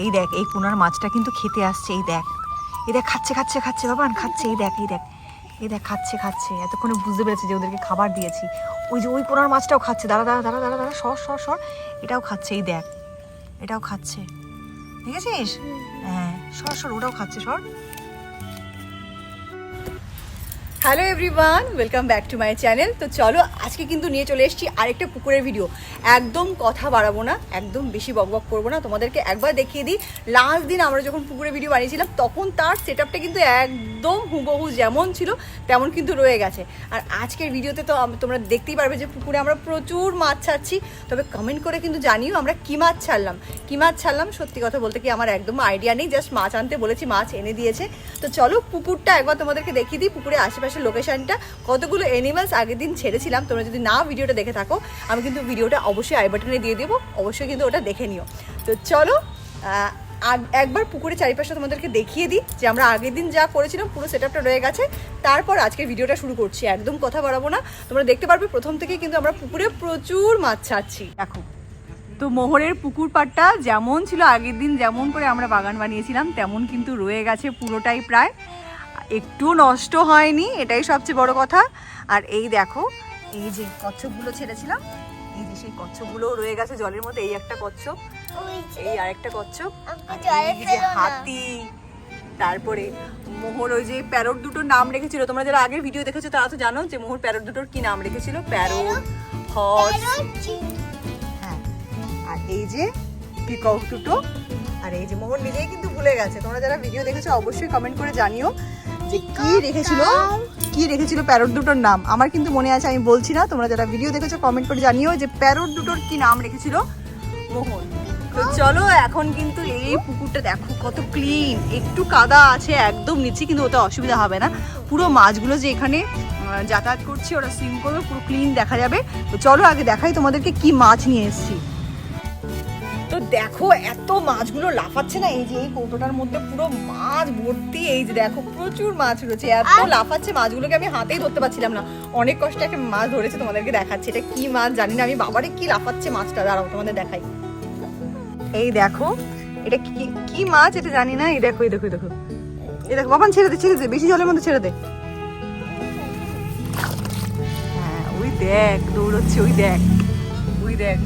এই দেখ এই পোনার মাছটা কিন্তু খেতে আসছে। এই দেখ খাচ্ছে খাচ্ছে খাচ্ছে বাবান, খাচ্ছে। এই দেখ খাচ্ছে খাচ্ছে। এতক্ষণে বুঝতে পেরেছে যে ওদেরকে খাবার দিয়েছি। ওই যে ওই পোনার মাছটাও খাচ্ছে। দাঁড়া দাঁড়া দাঁড়া দাঁড়া দাঁড়া, সর, এটাও খাচ্ছে। এই দেখ এটাও খাচ্ছে, দেখেছিস? হ্যাঁ সর, ওটাও খাচ্ছে, সর। Hello everyone, welcome back to my channel. তো চলো আজকে কিন্তু নিয়ে চলে এসেছি আরেকটা পুকুরের ভিডিও। একদম কথা বাড়াবো না, একদম বেশি বকবক করবো না, তোমাদেরকে একবার দেখিয়ে দিই। লাস্ট দিন আমরা যখন পুকুরের ভিডিও বানিয়েছিলাম তখন তার সেট আপটা কিন্তু একদম হুবহু যেমন ছিল তেমন কিন্তু রয়ে গেছে। আর আজকের ভিডিওতে তো তোমরা দেখতেই পারবে যে পুকুরে আমরা প্রচুর মাছ ছাড়ছি। তবে কমেন্ট করে কিন্তু জানিও আমরা কী মাছ ছাড়লাম। সত্যি কথা বলতে কি আমার একদম আইডিয়া নেই, জাস্ট মাছ আনতে বলেছি, মাছ এনে দিয়েছে। তো চলো পুকুরটা একবার তোমাদেরকে দেখিয়ে দিই, পুকুরে আশেপাশে লোকেশনটা, কতগুলো অ্যানিমালস আগের দিন ছেড়েছিলাম। তোমরা যদি না ভিডিওটা দেখে থাকো, আমি কিন্তু ভিডিওটা অবশ্যই আই বাটনে দিয়ে দেবো, অবশ্যই কিন্তু ওটা দেখে নিও। তো চলো একবার পুকুরের চারিপাশটা তোমাদেরকে দেখিয়ে দিই যে আমরা আগের দিন যা করেছিলাম পুরো সেট আপটা রয়ে গেছে। তারপর আজকের ভিডিওটা শুরু করছি, একদম কথা বাড়াবো না। তোমরা দেখতে পারবে প্রথম থেকেই কিন্তু আমরা পুকুরে প্রচুর মাছ ছাড়ছি। দেখো তো মোহরের পুকুর পাড়টা যেমন ছিল আগের দিন, যেমন করে আমরা বাগান বানিয়েছিলাম তেমন কিন্তু রয়ে গেছে পুরোটাই, প্রায় একটু নষ্ট হয়নি, এটাই সবচেয়ে বড় কথা। আর এই দেখো এই যে কচ্ছপগুলো ছেড়েছিলাম, এই যে সেই কচ্ছপগুলো রয়ে গেছে জলের মধ্যে। এই একটা কচ্ছপ, এই আরেকটা কচ্ছপ, এই যে হাতি। তারপরে মোহর ওই যে প্যারট দুটোর নাম রেখেছিল, তোমরা যারা আগের ভিডিও দেখেছো তারা তো জানো যে মোহর প্যারট দুটোর কি নাম রেখেছিল, প্যারট, হর্স, হ্যাঁ। আর এই যে পিকক দুটো, আর এই যে মোহর নিজেই কিন্তু ভুলে গেছে। তোমরা যারা ভিডিও দেখেছো অবশ্যই কমেন্ট করে জানিও যে কি রেখেছিল প্যারট দুটোর নাম। আমার কিন্তু মনে আছে, আমি বলছি না, তোমরা যারা ভিডিও দেখেছো কমেন্ট করে জানিও যে প্যারট দুটোর কি নাম রেখেছিল মোহন। তো চলো এখন কিন্তু এই পুকুরটা দেখো কত ক্লিন, একটু কাদা আছে একদম নিচে, কিন্তু ওটা অসুবিধা হবে না। পুরো মাছগুলো যে এখানে যাতায়াত করছে ওরা সুইম করবে, পুরো ক্লিন দেখা যাবে। তো চলো আগে দেখাই তোমাদেরকে কি মাছ নিয়ে এসেছি। তো দেখো এত মাছগুলো লাফাচ্ছে না, এই যে এই কৌটোটার মধ্যে পুরো মাছ ভর্তি। এই যে দেখো প্রচুর মাছ রয়েছে, এত লাফাচ্ছে মাছগুলোকে আমি হাতেই ধরতে পারছিলাম না। অনেক কষ্টে একটা মাছ ধরেছে, তোমাদেরকে দেখাচ্ছি। এটা কি মাছ জানি না আমি, বাবারে কি লাফাচ্ছে মাছটা, দাঁড়াও তোমাদের দেখাই। এই দেখো এটা কি মাছ এটা জানি না। এই দেখো এই দেখো বাবান, ছেড়ে দে, বেশি জলের মধ্যে ছেড়ে দে। হ্যাঁ ওই দেখ দৌড়চ্ছে, ওই দেখ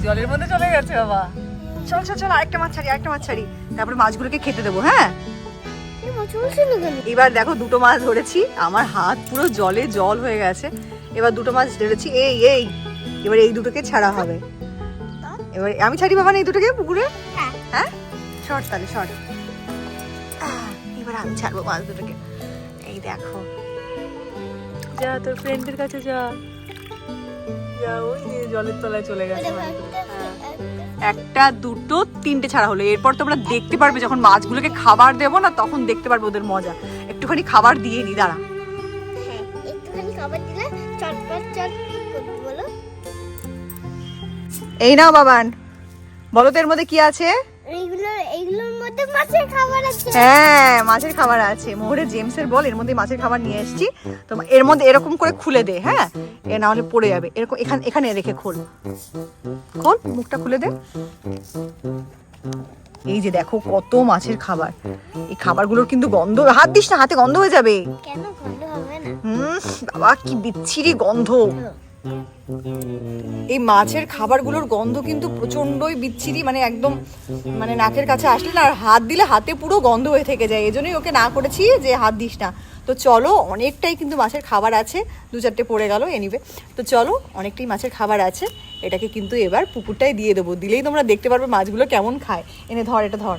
জলের মধ্যে চলে গেছে বাবা। চল আরেকটা মাছ ছাড়ি, তারপরে মাছগুলোকে খেতে দেবো। হ্যাঁ এবার দেখো দুটো মাছ ধরেছি, আমার হাত পুরো জলে জল হয়ে গেছে। এবার দুটো মাছ ধরেছি, এবার এই দুটোকে ছাড়া হবে। এবার আমি ছাড়ি বাবা এই দুটোকে পুকুরে। হ্যাঁ শর্ট, তাহলে শর্ট। এবার আমি ছাড়বো মাছ দুটোকে। এই দেখো, যা তোর ফ্রেন্ডের কাছে যা, ওই যে জলের তলায় চলে গেছে। একটা দুটো তিনটে ছাড়া হলো। এরপর তোমরা দেখতে পারবে যখন মাছগুলোকে খাবার দেবো না, তখন দেখতে পারবে ওদের মজা। একটুখানি খাবার দিয়ে নি, দাঁড়া। এই নাও বাবান, বলো তো এর মধ্যে কি আছে? এইগুলোর মধ্যে মাছের খাবার আছে। হ্যাঁ মাছের খাবার আছে। মোহরের জেমসের বল, এর মধ্যে মাছের খাবার নিয়ে এসেছি। তো এর মধ্যে এরকম করে খুলে দে, হ্যাঁ এ না হলে পড়ে যাবে। এরকম এখানে রেখে খোল, মুখটা খুলে দে। এই যে দেখো কত মাছের খাবার। এই খাবারগুলোর কিন্তু গন্ধ, হাত দিস না, হাতে গন্ধ হয়ে যাবে। কেন গন্ধ হবে না? বাবা কি বিচ্ছিরি গন্ধ। এই মাছের খাবারগুলোর গন্ধ কিন্তু প্রচন্ডই বিচ্ছিরি, মানে একদম মানে নাকের কাছে আসলে না, আর হাত দিলে হাতে পুরো গন্ধ হয়ে থেকে যায়। এই জন্যই ওকে না করেছি যে হাত দিস না। তো চলো অনেকটাই কিন্তু মাছের খাবার আছে, দু চারটে পড়ে গেল এনিবে। তো চলো অনেকটাই মাছের খাবার আছে, এটাকে কিন্তু এবার পুকুরটায় দিয়ে দেবো। দিলেই তোমরা দেখতে পারবে মাছগুলো কেমন খায়। এনে ধর, এটা ধর।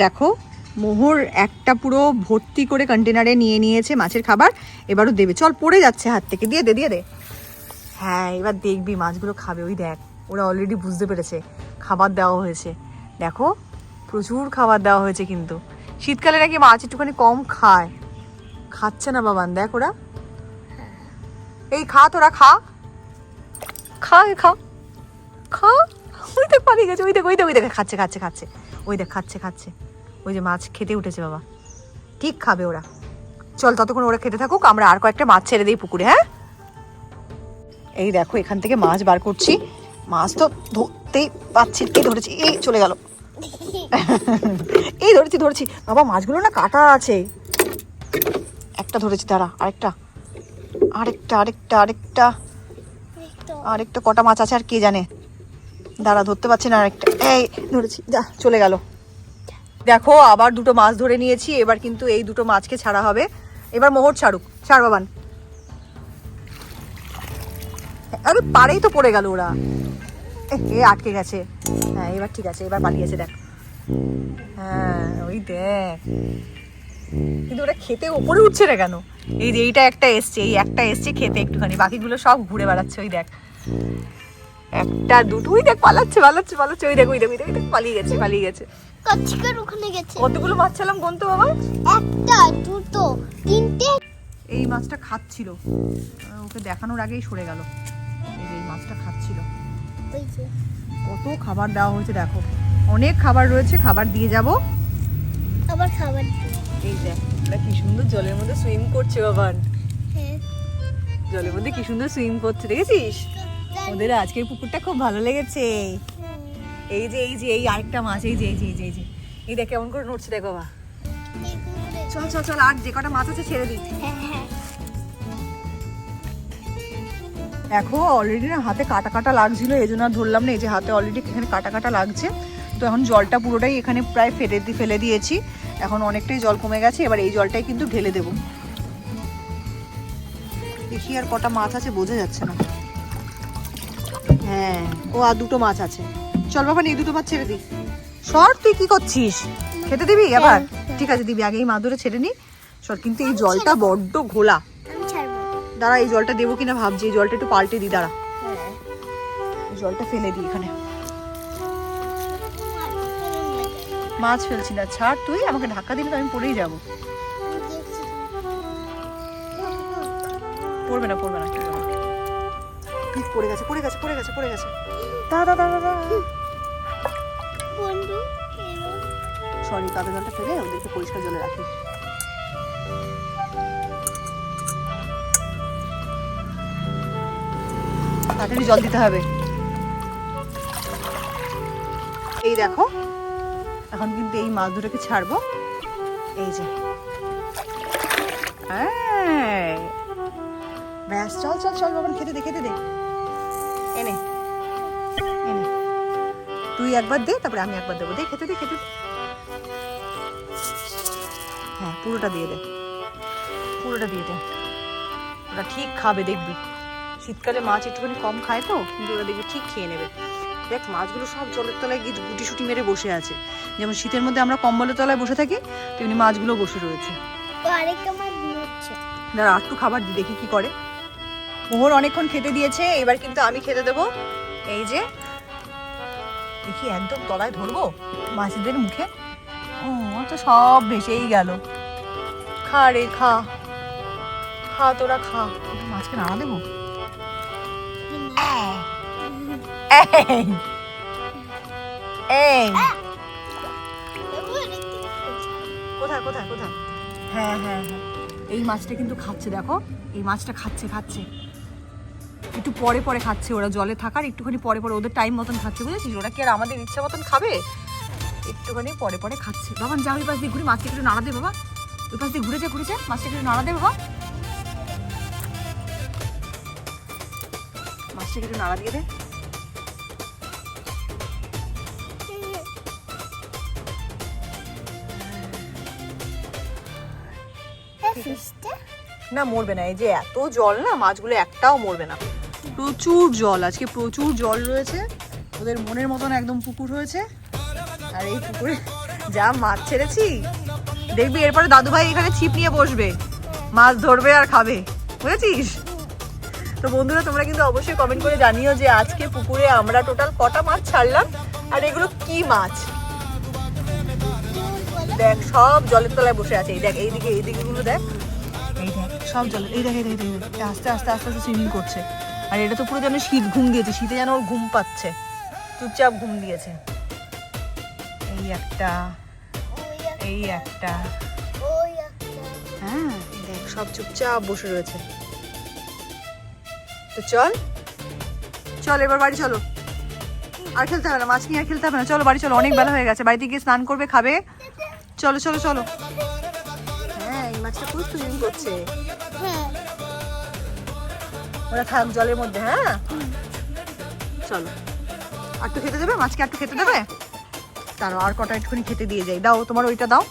দেখো মোহর একটা পুরো ভর্তি করে কন্টেনারে নিয়ে নিয়েছে মাছের খাবার, এবারও দেবে। চল পড়ে যাচ্ছে হাত থেকে, দিয়ে দে। হ্যাঁ এবার দেখবি মাছগুলো খাবে। ওই দেখ ওরা অলরেডি বুঝতে পেরেছে খাবার দেওয়া হয়েছে। দেখো প্রচুর খাবার দেওয়া হয়েছে, কিন্তু শীতকালে নাকি মাছ একটুখানি কম খাচ্ছে না বাবান। দেখ ওরা এই তোরা খা। ওই দেখ পালিয়ে গেছে, ওই দেখ খাচ্ছে। ওই দেখ খাচ্ছে। ওই যে মাছ খেতে উঠেছে বাবা, ঠিক খাবে ওরা। চল ততক্ষণ ওরা খেতে থাকুক, আমরা আর কয়েকটা মাছ ছেড়ে দিই পুকুরে। হ্যাঁ এই দেখো এখান থেকে মাছ বার করছি, মাছ তো ধরতেই পাচ্ছি, ধরেছি, এই চলে গেল। এই ধরেছি ধরেছি বাবা, মাছগুলো না কাটা আছে। একটা ধরেছি, দাঁড়া, আরেকটা আরেকটা আরেকটা আরেকটা আরেকটা কটা মাছ আছে আর কে জানে, দাঁড়া ধরতে পারছি না। আরেকটা, এই ধরেছি, যা চলে গেল। দেখো আবার দুটো মাছ ধরে নিয়েছি, এবার কিন্তু এই দুটো মাছকে ছাড়া হবে। এবার মোহর ছাড়ুক, ছাড় বাবান। আরে পাড়েই তো পড়ে গেল ওরা, এ আটকে গেছে। হ্যাঁ এবার ঠিক আছে, এবার পালিয়েছে দেখ। হ্যাঁ ওই দেখ, কিন্তু ওরা খেতে ওপরে উঠছে না কেন? এই যে এইটা একটা এসছে, এই একটা এসছে খেতে একটুখানি, বাকিগুলো সব ঘুরে বেড়াচ্ছে। ওই দেখ একটা দুটো, ওই দেখ পালাচ্ছে পালাচ্ছে পালাচ্ছে, ওই দেখ ওই দেখ ওই দেখ ওই দেখ, পালিয়ে গেছে পালিয়ে গেছে। কচ্ছিকার ওখানে গেছে। কতগুলো মাছ ছিলাম গন্ত বাবা? একটা, দুটো, তিনটে। এই মাছটা খাচ্ছিল, ওকে দেখানোর আগেই সরে গেল। এই যে এই মাছটা খাচ্ছিল। ওই যে কত খাবার দেওয়া হয়েছে দেখো, অনেক খাবার রয়েছে, খাবার দিয়ে যাব। আবার খাবার দিই। এই দেখ ওরা কি সুন্দর জলের মধ্যে সুইম করছে বাবান, হ্যাঁ। জলের মধ্যে কি সুন্দর সুইম করছে, দেখেছিস? ওদের আজকের পুকুরটা খুব ভালো লেগেছে। এই যে এই যে এই আরেকটা মাছ, এই যে এই যে এই যে এই যে এই দেখ কেমন করে নড়ছে, দেখ বাবা। চল চল চল, আর যে কটা মাছ আছে ছেড়ে দিই। হ্যাঁ হ্যাঁ। দেখো অলরেডি না হাতে কাটা কাটা লাগছিল, এই জন্য আর ধরলাম না। এই যে হাতে অলরেডি এখানে কাটা কাটা লাগছে। তো এখন জলটা পুরোটাই এখানে প্রায় ফেলে দিয়েছি, এখন অনেকটাই জল কমে গেছে। এবার এই জলটাই কিন্তু ঢেলে দেবো। দেখি আর কটা মাছ আছে, বোঝা যাচ্ছে না। হ্যাঁ ও আর দুটো মাছ আছে। চল বাবা এই দুটো মাছ ছেড়ে দিই। সর, তুই কি করছিস? খেতে দিবি আবার? ঠিক আছে দিবি, আগে এই মাছ ধরে ছেড়ে নি। সর, কিন্তু এই জলটা বড্ড ঘোলা। আমি ছাড়বো। দাঁড়া, এই জলটা দেবো কিনা ভাবছি, এই জলটা একটু পাল্টে দিই, দাঁড়া। এই জলটা ফেলে দিই এখানে। মাছ ফেলছি না, ছাড়, তুই আমাকে ধাক্কা দিলে তো আমি পড়েই যাবো। পড়বে না পড়বে না, পড়ে গেছে পড়ে গেছে পড়ে গেছে পড়ে গেছে। দাদা দাদা দাদা, বন্ধু সরি, কাদা জলটা ফেলে ওদেরকে পরিষ্কার জলে রাখি। তাড়াতাড়ি জল দিতে হবে। এই দেখো এখন কিন্তু এই মাছ দুটোকে ছাড়বো। এই যে ব্যাস, চল চল চল বাবা, খেতে দে খেতে দে। এনে এনে তুই একবার দে, তারপরে আমি একবার দেবো। দে খেতে দে খেতে দে। হ্যাঁ পুরোটা দিয়ে দে, পুরোটা দিয়ে দে। ওরা ঠিক খাবে দেখবি। শীতকালে মাছ একটুখানি কম খায় তো, কিন্তু ওরা দেখবি ঠিক খেয়ে নেবে। দেখ মাছগুলো সব জলের তলায় গিয়ে গুটি সুটি মেরে বসে আছে। যেমন শীতের মধ্যে আমরা কম্বলের তলায় বসে থাকি, তেমনি মাছগুলো বসে রয়েছে। আরেকটা মাছ নড়ছে। দাঁড়া একটু খাবার দিই, দেখি কি করে। মোহর অনেকক্ষণ খেতে দিয়েছে, এবার কিন্তু আমি খেতে দেবো। এই যে দেখি একদম তলায় ধরবো মাছদের মুখে। ও তো সব ভেসেই গেল। খা রে খা, খা তোরা খা। মাছকে নাড়া দেবো। এই এই কোথায় কোথায় কোথায়? হ্যাঁ হ্যাঁ হ্যাঁ, এই মাছটা কিন্তু খাচ্ছে, দেখো এই মাছটা খাচ্ছে খাচ্ছে। একটু পরে পরে খাচ্ছে ওরা, জলে থাকার একটুখানি পরে পরে, ওদের টাইম মতন খাচ্ছে, বুঝেছিস? ওরা কি আর আমাদের ইচ্ছা মতন খাবে? একটুখানি পরে পরে খাচ্ছে। বাবা যা ওই পাশ দিয়ে ঘুরে মাছটা একটু নাড়া দে বাবা, ওই পাশ দিয়ে ঘুরে যা মাছটা একটু নাড়া দে বাবা, মাছটা একটু নাড়া দিয়ে দে। না মরবে না, এই যে এত জল না, মাছগুলো একটাও মরবে না। প্রচুর জল, আজকে প্রচুর জল রয়েছে। ওদের মনের মতন একদম পুকুর হয়েছে। আর এই পুকুরে যা মাছ ছেড়েছি, দেখবি এরপরে দাদু ভাই এখানে ছিপ নিয়ে বসবে, মাছ ধরবে আর খাবে, বুঝেছিস? তো বন্ধুরা তোমরা কিন্তু অবশ্যই কমেন্ট করে জানিও যে আজকে পুকুরে আমরা টোটাল কটা মাছ ছাড়লাম, আর এগুলো কি মাছ। দেখ সব জলের তলায় বসে আছে। এই দেখ এইদিকে এইদিকে গুলো দেখ, এই দেখ সব জল, এই দেখ এই দেখ আস্তে আস্তে আস্তে আস্তে সুইমিং করছে। আর এটা তো পুরো যেন শীত ঘুম দিয়েছে, শীতে যেন ওর ঘুম পাচ্ছে, চুপচাপ ঘুম দিয়েছে। এই একটা, এই একটা, হ্যাঁ দেখ সব চুপচাপ বসে রয়েছে। তো চল চল এবার বাড়ি চলো। আর খেলতে হবে না, মাছ নিয়ে আর খেলতে হবে না, চলো বাড়ি চলো, অনেক বেলা হয়ে গেছে, বাড়িতে গিয়ে স্নান করবে, খাবে, চলো চলো চলো। হ্যাঁ এই মাছটা খুব সুইমিং করছে, হ্যাঁ ওরা থাক জলের মধ্যে। হ্যাঁ চলো, আর একটু খেতে দেবে মাছকে, আর একটু খেতে দেবে, তারও আর কটা একটুখানি খেতে দিয়ে যাই, দাও তোমার ওইটা দাও।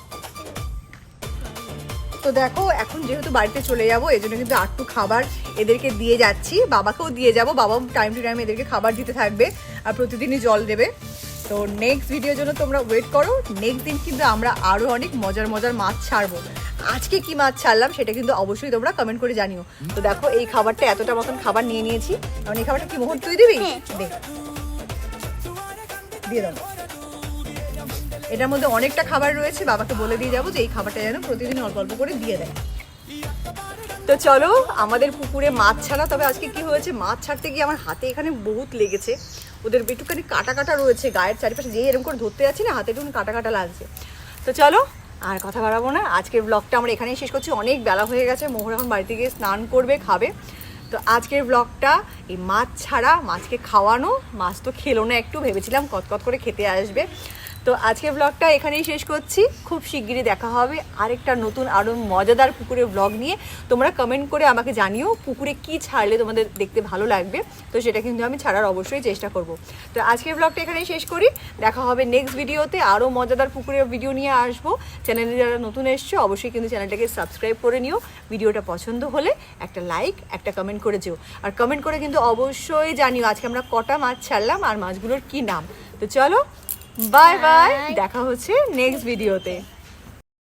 তো দেখো এখন যেহেতু বাড়িতে চলে যাবো এই জন্য কিন্তু আটটু খাবার এদেরকে দিয়ে যাচ্ছি, বাবাকেও দিয়ে যাব, বাবাও টাইম টু টাইম এদেরকে খাবার দিতে থাকবে আর প্রতিদিনই জল দেবে। তো নেক্সট ভিডিওর জন্য তোমরা ওয়েট করো, নেক্সট দিন কিন্তু আমরা আরও অনেক মজার মজার মাছ ছাড়বো। আজকে কি মাছ ছাড়লাম সেটা কিন্তু অবশ্যই তোমরা কমেন্ট করে জানিও। তো দেখো এই খাবারটা এতটা মতন খাবার নিয়ে নিয়েছি, কারণ এই খাবারটা কি মোহর তুই দিবি, দে দিয়ে দাও। এটার মধ্যে অনেকটা খাবার রয়েছে, বাবাকে বলে দিয়ে যাবো যে এই খাবারটা যেন প্রতিদিন অল্প অল্প করে দিয়ে দেয়। তো চলো আমাদের পুকুরে মাছ ছাড়া, তবে আজকে কি হয়েছে মাছ ছাড়তে গিয়ে আমার হাতে এখানে বহুত লেগেছে, ওদের একটুখানি কাটা কাটা রয়েছে গায়ের চারিপাশে, যেই এরকম করে ধরতে যাচ্ছি না হাতে একটু কাটা কাটা লাগছে। তো চলো আর কথা বাড়াবো না, আজকের ব্লগটা আমরা এখানেই শেষ করছি, অনেক বেলা হয়ে গেছে, মোহর এখন বাড়িতে গিয়ে স্নান করবে, খাবে। তো আজকের ব্লগটা এই মাছ ছাড়া, মাছকে খাওয়ানো, মাছ তো খেলো না, একটু ভেবেছিলাম কতকত করে খেতে আসবে। তো আজকের ব্লগটা এখানেই শেষ করছি, খুব শিগগিরই দেখা হবে আরেকটা নতুন আরও মজাদার পুকুরের ব্লগ নিয়ে। তোমরা কমেন্ট করে আমাকে জানিও পুকুরে কি ছাড়লে তোমাদের দেখতে ভালো লাগবে, তো সেটা কিন্তু আমি ছাড়ার অবশ্যই চেষ্টা করব। তো আজকের ব্লগটা এখানেই শেষ করি, দেখা হবে নেক্সট ভিডিওতে, আরও মজাদার পুকুরের ভিডিও নিয়ে আসবো। চ্যানেলে যারা নতুন এসছো অবশ্যই কিন্তু চ্যানেলটাকে সাবস্ক্রাইব করে নিও, ভিডিওটা পছন্দ হলে একটা লাইক একটা কমেন্ট করে যেও, আর কমেন্ট করে কিন্তু অবশ্যই জানিও আজকে আমরা কটা মাছ ছাড়লাম আর মাছগুলোর কি নাম। তো চলো বাই বাই, দেখা হচ্ছে নেক্সট ভিডিওতে।